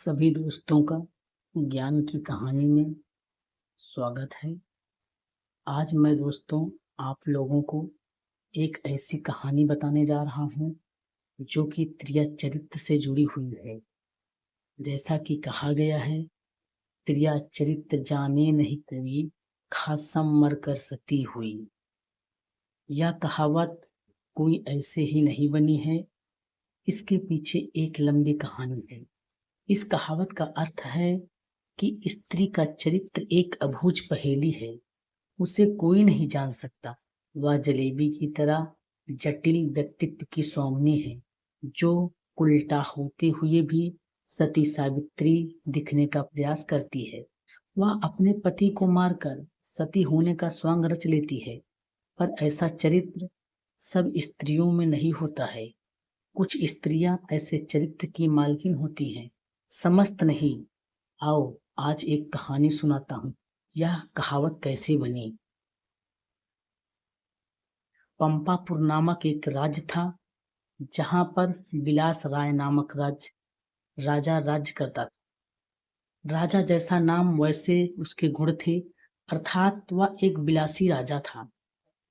सभी दोस्तों का ज्ञान की कहानी में स्वागत है। आज मैं दोस्तों आप लोगों को एक ऐसी कहानी बताने जा रहा हूँ जो कि त्रिया चरित्र से जुड़ी हुई है। जैसा कि कहा गया है, त्रिया चरित्र जाने नहीं कोई, खासम मर कर सती हुई। यह कहावत कोई ऐसे ही नहीं बनी है, इसके पीछे एक लंबी कहानी है। इस कहावत का अर्थ है कि स्त्री का चरित्र एक अबूझ पहेली है, उसे कोई नहीं जान सकता। वह जलेबी की तरह जटिल व्यक्तित्व की स्वामिनी है, जो उल्टा होते हुए भी सती सावित्री दिखने का प्रयास करती है। वह अपने पति को मारकर सती होने का स्वांग रच लेती है, पर ऐसा चरित्र सब स्त्रियों में नहीं होता है। कुछ स्त्रियां ऐसे चरित्र की मालकिन होती हैं, समस्त नहीं। आओ आज एक कहानी सुनाता हूँ। यह कहावत कैसे बनी। पंपापुर नामक एक राज्य था, जहाँ पर विलास राय नामक राजा राज्य करता था। राजा जैसा नाम वैसे उसके गुण थे, अर्थात वह एक विलासी राजा था।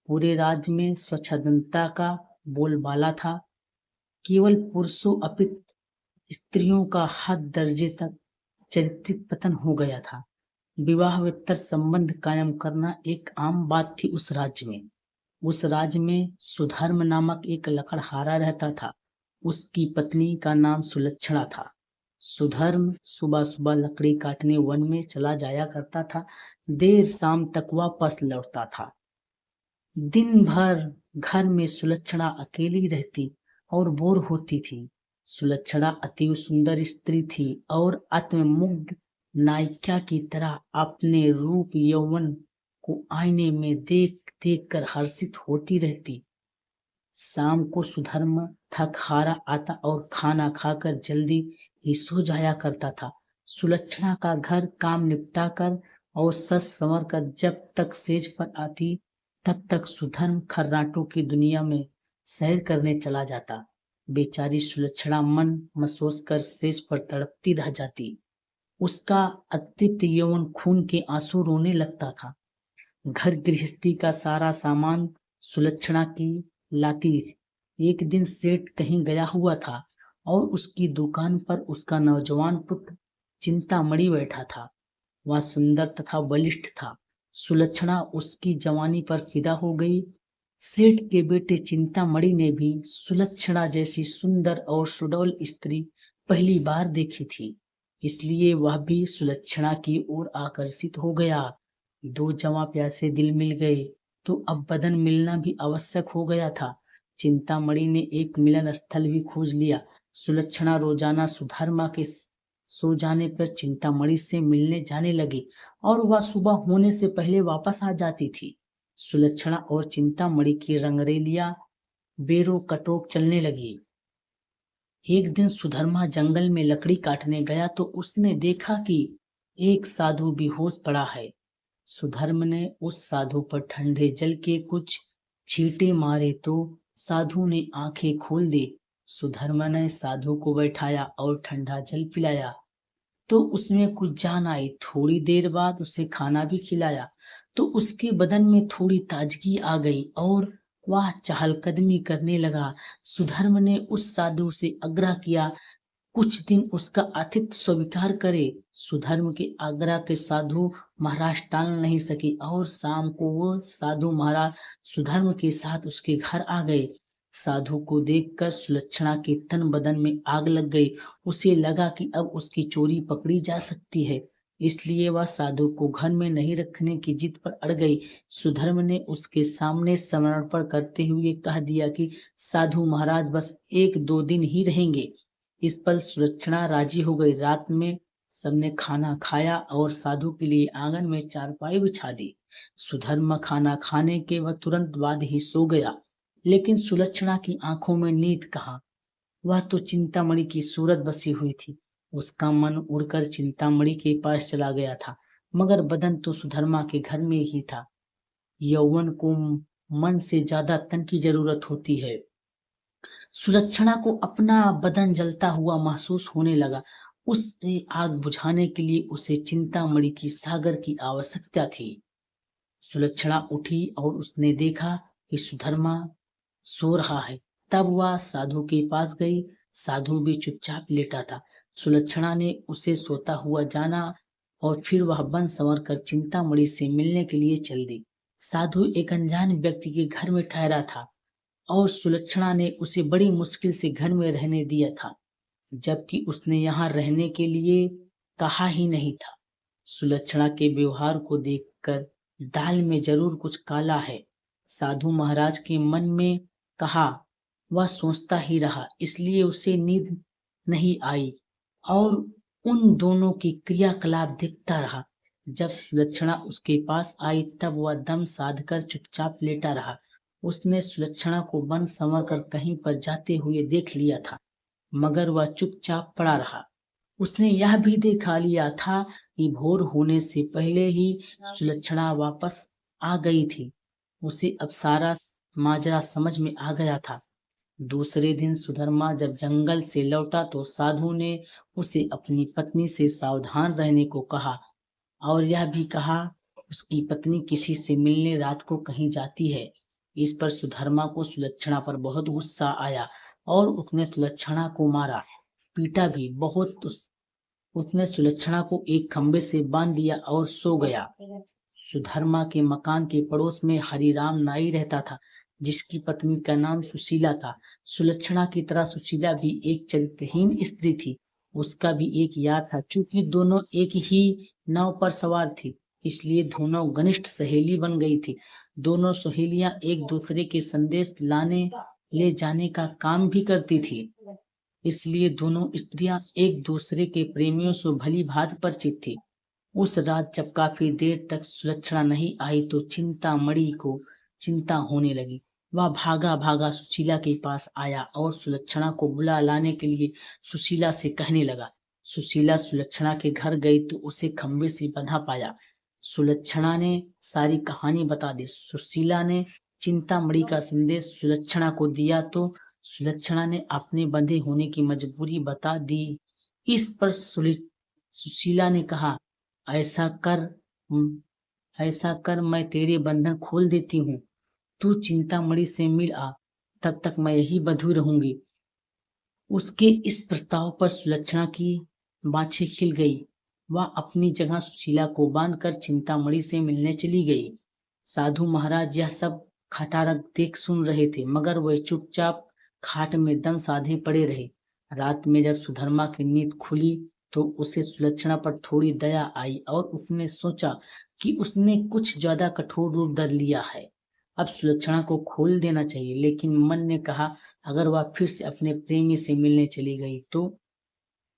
पूरे राज्य में स्वच्छंदता का बोलबाला था। केवल पुरुषों अपित स्त्रियों का हद दर्जे तक चारित्रिक पतन हो गया था। विवाहेतर संबंध कायम करना एक आम बात थी उस राज्य में। उस राज्य में सुधर्म नामक एक लकड़हारा रहता था। उसकी पत्नी का नाम सुलक्षणा था। सुधर्म सुबह सुबह लकड़ी काटने वन में चला जाया करता था। देर शाम तक वापस लौटता था। दिन भर घर में सुलक्षणा अकेली रहती और बोर होती थी। सुलक्षणा अति सुंदर स्त्री थी और आत्ममुग्ध नायिका की तरह अपने रूप यौवन को आईने में देख देख कर हर्षित होती रहती। शाम को सुधर्म थक हारा आता और खाना खाकर जल्दी ही सो जाया करता था। सुलक्षणा का घर काम निपटा कर और सज संवर कर जब तक सेज पर आती, तब तक सुधर्म खर्राटों की दुनिया में सैर करने चला जाता। बेचारी सुलक्षणा मन महसूस कर सेज पर तड़पती रह जाती। उसका अतृप्त यौवन खून के आंसू रोने लगता था। घर गृहस्थी का सारा सामान सुलक्षणा की लाती। एक दिन सेठ कहीं गया हुआ था और उसकी दुकान पर उसका नौजवान पुत्र चिंतामणि बैठा था। वह सुंदर तथा बलिष्ठ था। सुलक्षणा उसकी जवानी पर फिदा हो गई। सेठ के बेटे चिंतामणि ने भी सुलक्षणा जैसी सुंदर और सुडौल स्त्री पहली बार देखी थी, इसलिए वह भी सुलक्षणा की ओर आकर्षित हो गया। दो जवां प्यासे दिल मिल गए तो अब बदन मिलना भी आवश्यक हो गया था। चिंतामणि ने एक मिलन स्थल भी खोज लिया। सुलक्षणा रोजाना सुधर्मा के सो जाने पर चिंतामणि से मिलने जाने लगी और वह सुबह होने से पहले वापस आ जाती थी। सुलक्षणा और चिंतामणि की रंगरेलियां बेरो कटोक चलने लगी। एक दिन सुधर्मा जंगल में लकड़ी काटने गया तो उसने देखा कि एक साधु बेहोश पड़ा है। सुधर्म ने उस साधु पर ठंडे जल के कुछ छींटे मारे तो साधु ने आंखें खोल दी। सुधर्म ने साधु को बैठाया और ठंडा जल पिलाया तो उसमें कुछ जान आई। थोड़ी देर बाद उसे खाना भी खिलाया तो उसके बदन में थोड़ी ताजगी आ गई और वह चहलकदमी करने लगा। सुधर्म ने उस साधु से आग्रह किया कुछ दिन उसका आतिथ्य स्वीकार करे। सुधर्म के आग्रह के साधु महाराज टाल नहीं सके और शाम को वो साधु महाराज सुधर्म के साथ उसके घर आ गए। साधु को देखकर सुलक्षणा के तन बदन में आग लग गई। उसे लगा कि अब उसकी चोरी पकड़ी जा सकती है, इसलिए वह साधु को घर में नहीं रखने की जिद पर अड़ गई। सुधर्म ने उसके सामने समर्पण करते हुए कह दिया कि साधु महाराज बस 1-2 दिन ही रहेंगे। इस पर सुलक्षणा राजी हो गई। रात में सबने खाना खाया और साधु के लिए आंगन में चारपाई बिछा दी। सुधर्म खाना खाने के वह तुरंत बाद ही सो गया, लेकिन सुलक्षणा की आंखों में नींद कहाँ। वह तो चिंतामणि की सूरत बसी हुई थी। उसका मन उड़कर चिंतामणि के पास चला गया था, मगर बदन तो सुधर्मा के घर में ही था। यौवन को मन से ज्यादा तन की जरूरत होती है। सुलक्षणा को अपना बदन जलता हुआ महसूस होने लगा। उससे आग बुझाने के लिए उसे चिंतामणि की सागर की आवश्यकता थी। सुलक्षणा उठी और उसने देखा कि सुधर्मा सो रहा है। तब वह साधु के पास गई। साधु भी चुपचाप लेटा था। सुलक्षणा ने उसे सोता हुआ जाना और फिर वह बन संवर कर चिंतामणि से मिलने के लिए चल दी। साधु एक अनजान व्यक्ति के घर में ठहरा था और सुलक्षणा ने उसे बड़ी मुश्किल से घर में रहने दिया था, जबकि उसने यहाँ रहने के लिए कहा ही नहीं था। सुलक्षणा के व्यवहार को देखकर दाल में जरूर कुछ काला है, साधु महाराज के मन में कहा। वह सोचता ही रहा, इसलिए उसे नींद नहीं आई और उन दोनों की क्रियाकलाप देखता रहा। जब सुलक्षणा उसके पास आई तब वह दम साधकर चुपचाप लेटा रहा। उसने सुलक्षणा को बन संवर कर कहीं पर जाते हुए देख लिया था, मगर वह चुपचाप पड़ा रहा। उसने यह भी देखा लिया था कि भोर होने से पहले ही सुलक्षणा वापस आ गई थी। उसे अब सारा माजरा समझ में आ गया था। दूसरे दिन सुधर्मा जब जंगल से लौटा तो साधु ने उसे अपनी पत्नी से सावधान रहने को कहा और यह भी कहा उसकी पत्नी किसी से मिलने रात को कहीं जाती है। इस पर सुधर्मा को सुलक्षणा पर बहुत गुस्सा आया और उसने सुलक्षणा को मारा, पीटा भी बहुत। उसने सुलक्षणा को एक खंबे से बांध दिया और सो गया। सुधर्मा के मकान के पड़ोस में हरिराम नाई रहता था, जिसकी पत्नी का नाम सुशीला था। सुलक्षणा की तरह सुशीला भी एक चरित्रहीन स्त्री थी। उसका भी एक यार था। चूंकि दोनों एक ही नाव पर सवार थी, इसलिए दोनों घनिष्ठ सहेली बन गई थी। दोनों सहेलियां एक दूसरे के संदेश लाने ले जाने का काम भी करती थी, इसलिए दोनों स्त्रियां एक दूसरे के प्रेमियों से भली भांति परिचित थी। उस रात जब काफी देर तक सुलक्षणा नहीं आई तो चिंतामणि को चिंता होने लगी। वह भागा भागा सुशीला के पास आया और सुलक्षणा को बुला लाने के लिए सुशीला से कहने लगा। सुशीला सुलक्षणा के घर गई तो उसे खंबे से बंधा पाया। सुलक्षणा ने सारी कहानी बता दी। सुशीला ने चिंतामणि का संदेश सुलक्षणा को दिया तो सुलक्षणा ने अपने बंधे होने की मजबूरी बता दी। इस पर सुशीला ने कहा, ऐसा कर मैं तेरे बंधन खोल देती हूँ। तू चिंतामणि से मिल आ, तब तक मैं यही बंधी रहूंगी। उसके इस प्रस्ताव पर सुलक्षणा की बाछें खिल गई। वह अपनी जगह सुशीला को बांधकर चिंतामणि से मिलने चली गई। साधु महाराज यह सब खटारा देख सुन रहे थे, मगर वह चुपचाप खाट में दम साधे पड़े रहे। रात में जब सुधर्मा की नींद खुली तो उसे सुलक्षणा पर थोड़ी दया आई और उसने सोचा कि उसने कुछ ज्यादा कठोर रूप धर लिया है, अब सुलक्षणा को खोल देना चाहिए। लेकिन मन ने कहा, अगर वह फिर से अपने प्रेमी से मिलने चली गई तो?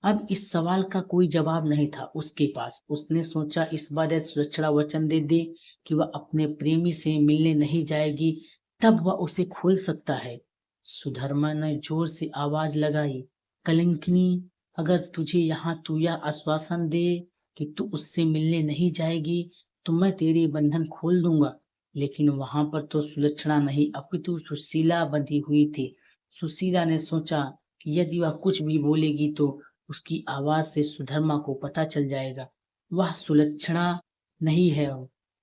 अब इस सवाल का कोई जवाब नहीं था उसके पास। उसने सोचा, इस बार यदि सुलक्षणा वचन दे दे कि वह अपने प्रेमी से मिलने नहीं जाएगी, तब वह उसे खोल सकता है। सुधर्मा ने जोर से आवाज लगाई, कलंकिनी, अगर तुझे यहाँ तू यह आश्वासन दे कि तू उससे मिलने नहीं जाएगी तो मैं तेरे बंधन खोल दूंगा। लेकिन वहां पर तो सुलक्षणा नहीं अपितु सुशीला बंधी हुई थी। सुशीला ने सोचा कि यदि वह कुछ भी बोलेगी तो उसकी आवाज से सुधर्मा को पता चल जाएगा वह सुलक्षणा नहीं है,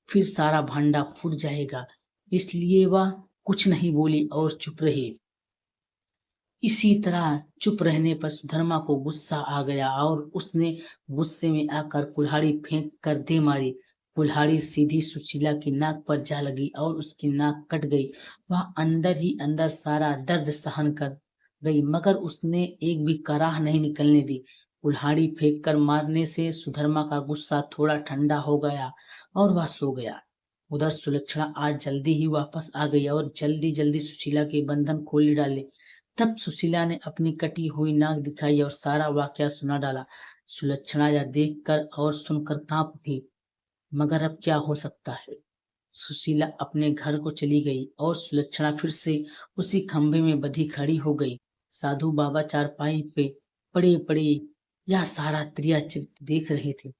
फिर सारा भांडा फूट जाएगा। इसलिए वह कुछ नहीं बोली और चुप रही। इसी तरह चुप रहने पर सुधर्मा को गुस्सा आ गया और उसने गुस्से में आकर कुल्हाड़ी फेंक कर दे मारी। कुल्हाड़ी सीधी सुशीला की नाक पर जा लगी और उसकी नाक कट गई। वह अंदर ही अंदर सारा दर्द सहन कर गई, मगर उसने एक भी कराह नहीं निकलने दी। कुल्हाड़ी फेंक कर मारने से सुधर्मा का गुस्सा थोड़ा ठंडा हो गया और वह सो गया। उधर सुलक्षणा आज जल्दी ही वापस आ गई और जल्दी जल्दी सुशीला के बंधन खोल डाले। तब सुशीला ने अपनी कटी हुई नाक दिखाई और सारा वाकया सुना डाला। सुलक्षणा यह देखकर और सुनकर कांप उठी, मगर अब क्या हो सकता है। सुशीला अपने घर को चली गई और सुलक्षणा फिर से उसी खंभे में बंधी खड़ी हो गई। साधु बाबा चारपाई पे पड़े पड़े यह सारा त्रिया चरित्र देख रहे थे।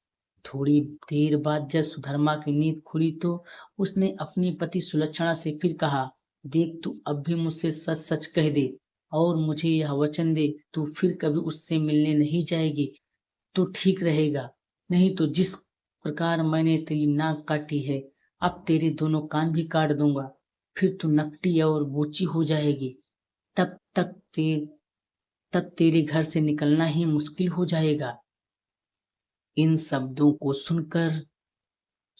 थोड़ी देर बाद जब सुधर्मा की नींद खुली तो उसने अपनी पति सुलक्षणा से फिर कहा, देख तू अब भी मुझसे सच सच कह दे और मुझे यह वचन दे, तू फिर कभी उससे मिलने नहीं जाएगी। तो ठीक रहेगा, नहीं तो जिस प्रकार मैंने तेरी नाक काटी है, अब तेरे दोनों कान भी काट दूंगा, फिर तू नकटी और बोची हो जाएगी। तब तक ते तब तेरे घर से निकलना ही मुश्किल हो जाएगा। इन शब्दों को सुनकर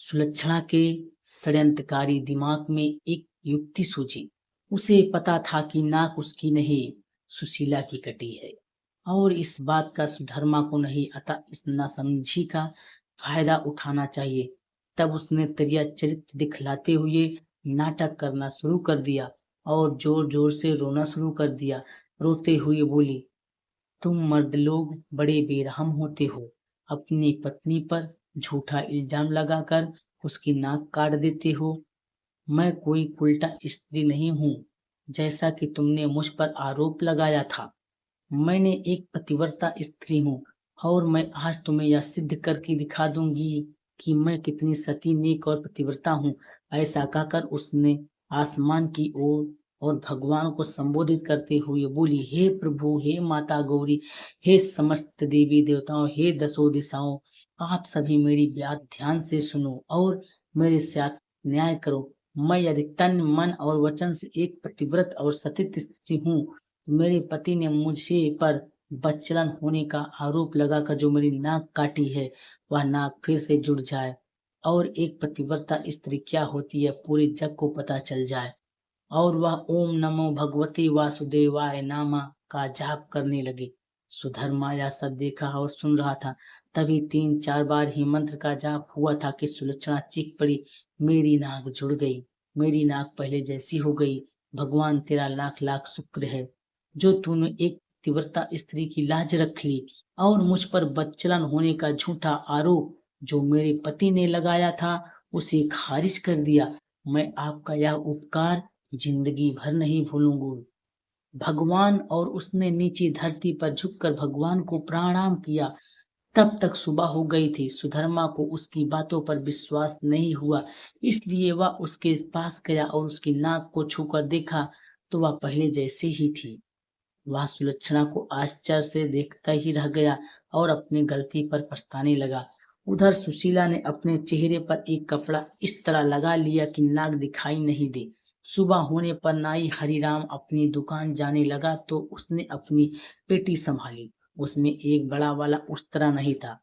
सुलक्षणा के षड्यंत्रकारी दिमाग में एक युक्ति सूझी। उसे पता था कि नाक उसकी नहीं, सुशीला की कटी है, और इस बात का सुधर्मा को नहीं, अतः इस नासमझी का फायदा उठाना चाहिए। तब उसने त्रिया चरित्र दिखलाते हुए नाटक करना शुरू कर दिया और जोर जोर से रोना शुरू कर दिया। रोते हुए बोली, तुम मर्द लोग बड़े बेरहम होते हो, अपनी पत्नी पर झूठा इल्जाम लगाकर उसकी नाक काट देते हो। मैं कोई उल्टा स्त्री नहीं हूँ, जैसा कि तुमने मुझ पर आरोप लगाया था। मैंने एक पतिव्रता स्त्री हूँ, और मैं आज तुम्हें यह सिद्ध करके दिखा दूंगी कि मैं कितनी सती नेक और पतिव्रता हूँ। ऐसा कहकर उसने आसमान की ओर और भगवान को संबोधित करते हुए बोली, हे प्रभु, हे माता गौरी, हे समस्त देवी देवताओं, हे दसों दिशाओं, आप सभी मेरी बात ध्यान से सुनो और मेरे साथ न्याय करो। मैं यदि तन मन और वचन से एक पतिव्रत और सतीत स्त्री हूँ, मेरे पति ने मुझे पर बच्चलन होने का आरोप लगाकर जो मेरी नाक काटी है, वह नाक फिर से जुड़ जाए और एक पतिव्रता स्त्री क्या होती है पूरे जग को पता चल जाए, और वह ओम नमो भगवते वासुदेवाय नामा का जाप करने लगे। सुधर्मा यह सब देखा और सुन रहा था। तभी 3-4 बार ही मंत्र का जाप हुआ था कि सुलक्षणा चीख पड़ी, मेरी नाक जुड़ गई, मेरी नाक पहले जैसी हो गई। भगवान तेरा लाख लाख शुक्र है, जो तूने एक तीव्रता स्त्री की लाज रख ली और मुझ पर बच्चलन होने का झूठा आरोप जो मेरे पति ने लगाया था उसे खारिज कर दिया। मैं आपका यह उपकार जिंदगी भर नहीं भूलूंगा। भगवान, और उसने नीचे धरती पर झुककर भगवान को प्रणाम किया। तब तक सुबह हो गई थी। सुधर्मा को उसकी बातों पर विश्वास नहीं हुआ, इसलिए वह उसके पास गया और उसकी नाक को छूकर देखा तो वह पहले जैसे ही थी। वह सुलक्षणा को आश्चर्य से देखता ही रह गया और अपनी गलती पर पछताने लगा। उधर सुशीला ने अपने चेहरे पर एक कपड़ा इस तरह लगा लिया कि नाक दिखाई नहीं दे। सुबह होने पर नाई हरिराम अपनी दुकान जाने लगा तो उसने अपनी पेटी संभाली। उसमें एक बड़ा वाला उस्तरा नहीं था।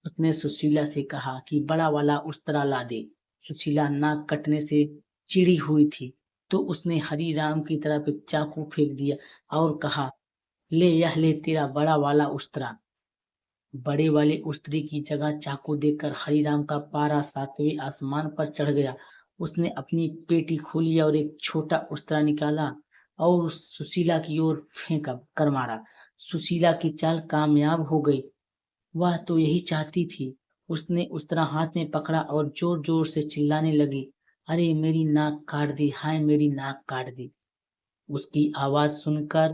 उसने सुशीला से कहा कि बड़ा वाला उस्तरा ला दे। सुशीला नाक कटने से चिड़ी हुई थी तो उसने हरिराम की तरफ एक चाकू फेंक दिया और कहा, यह ले तेरा बड़ा वाला उस्तरा। बड़े वाले उस्तरे की जगह चाकू देखकर हरिराम का पारा 7वें आसमान पर चढ़ गया। उसने अपनी पेटी खोली और एक छोटा उस्तरा निकाला और सुशीला की ओर फेंक कर मारा। सुशीला की चाल कामयाब हो गई। वह तो यही चाहती थी। उसने उस्तरा हाथ में पकड़ा और जोर जोर से चिल्लाने लगी, अरे मेरी नाक काट दी, हाय मेरी नाक काट दी। उसकी आवाज सुनकर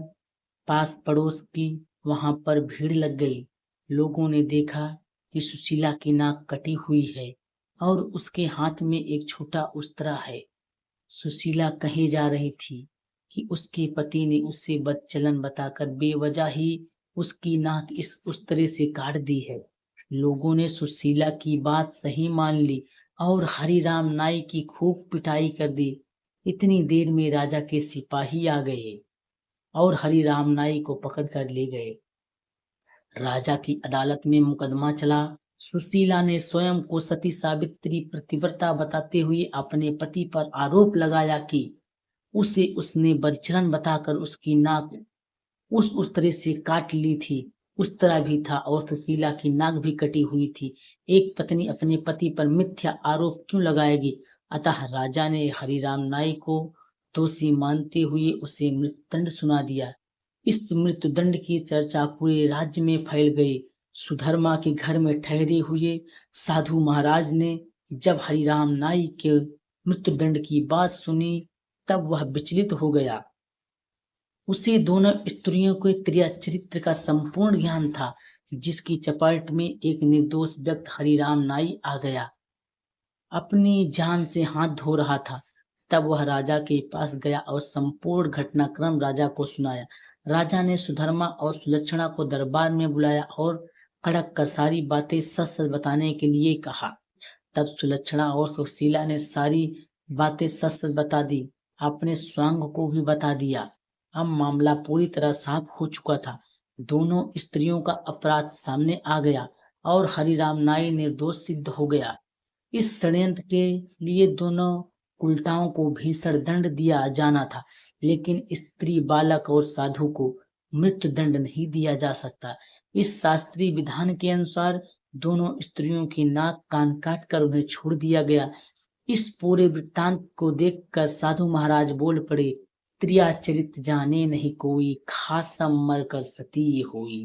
पास पड़ोस की वहां पर भीड़ लग गई। लोगों ने देखा कि सुशीला की नाक कटी हुई है और उसके हाथ में एक छोटा उस्तरा है। सुशीला कहे जा रही थी कि उसके पति ने उससे बदचलन बताकर बेवजह ही उसकी नाक इस उस्तरे से काट दी है। लोगों ने सुशीला की बात सही मान ली और हरिराम नाई की खूब पिटाई कर दी। इतनी देर में राजा के सिपाही आ गए और हरिराम नाई को पकड़ कर ले गए। राजा की अदालत में मुकदमा चला। सुशीला ने स्वयं को सती सावित्री प्रतिव्रता बताते हुए अपने पति पर आरोप लगाया कि उसने बदचलन बताकर उसकी नाक उस तरह से काट ली थी। उस तरह भी था और सुशीला की नाक भी कटी हुई थी। एक पत्नी अपने पति पर मिथ्या आरोप क्यों लगाएगी? अतः राजा ने हरिराम नाई को दोषी मानते हुए उसे मृत्युदंड सुना दिया। इस मृत्युदंड की चर्चा पूरे राज्य में फैल गई। सुधर्मा के घर में ठहरे हुए साधु महाराज ने जब हरिराम नाई के मृत्युदंड की बात सुनी तब वह विचलित हो गया। उसे दोनों स्त्रियों के त्रिया चरित्र का संपूर्ण ज्ञान था, जिसकी चपेट में एक निर्दोष व्यक्ति हरिराम नाई आ गया। अपनी जान से हाथ धो रहा था। तब वह राजा के पास गया और संपूर्ण घटनाक्रम राजा को सुनाया। राजा ने सुधर्मा और सुलक्षणा को दरबार में बुलाया और कड़क कर सारी बातें सच सच बताने के लिए कहा। तब सुलक्षणा और सुशीला ने सारी बातें सच सच बता दी, अपने स्वांग को भी बता दिया। अब मामला पूरी तरह साफ हो चुका था। दोनों स्त्रियों का अपराध सामने आ गया और हरिराम नाई निर्दोष सिद्ध हो गया। इस षड्यंत्र के लिए दोनों उल्टाओं को भीषण दंड दिया जाना था, लेकिन स्त्री, बालक और साधु को मृत्यु दंड नहीं दिया जा सकता। इस शास्त्रीय विधान के अनुसार दोनों स्त्रियों की नाक कान काट कर उन्हें छोड़ दिया गया। इस पूरे वृत्तांत को देखकर साधु महाराज बोल पड़े, त्रिया चरित जाने नहीं कोई, खासम मर कर सती हुई।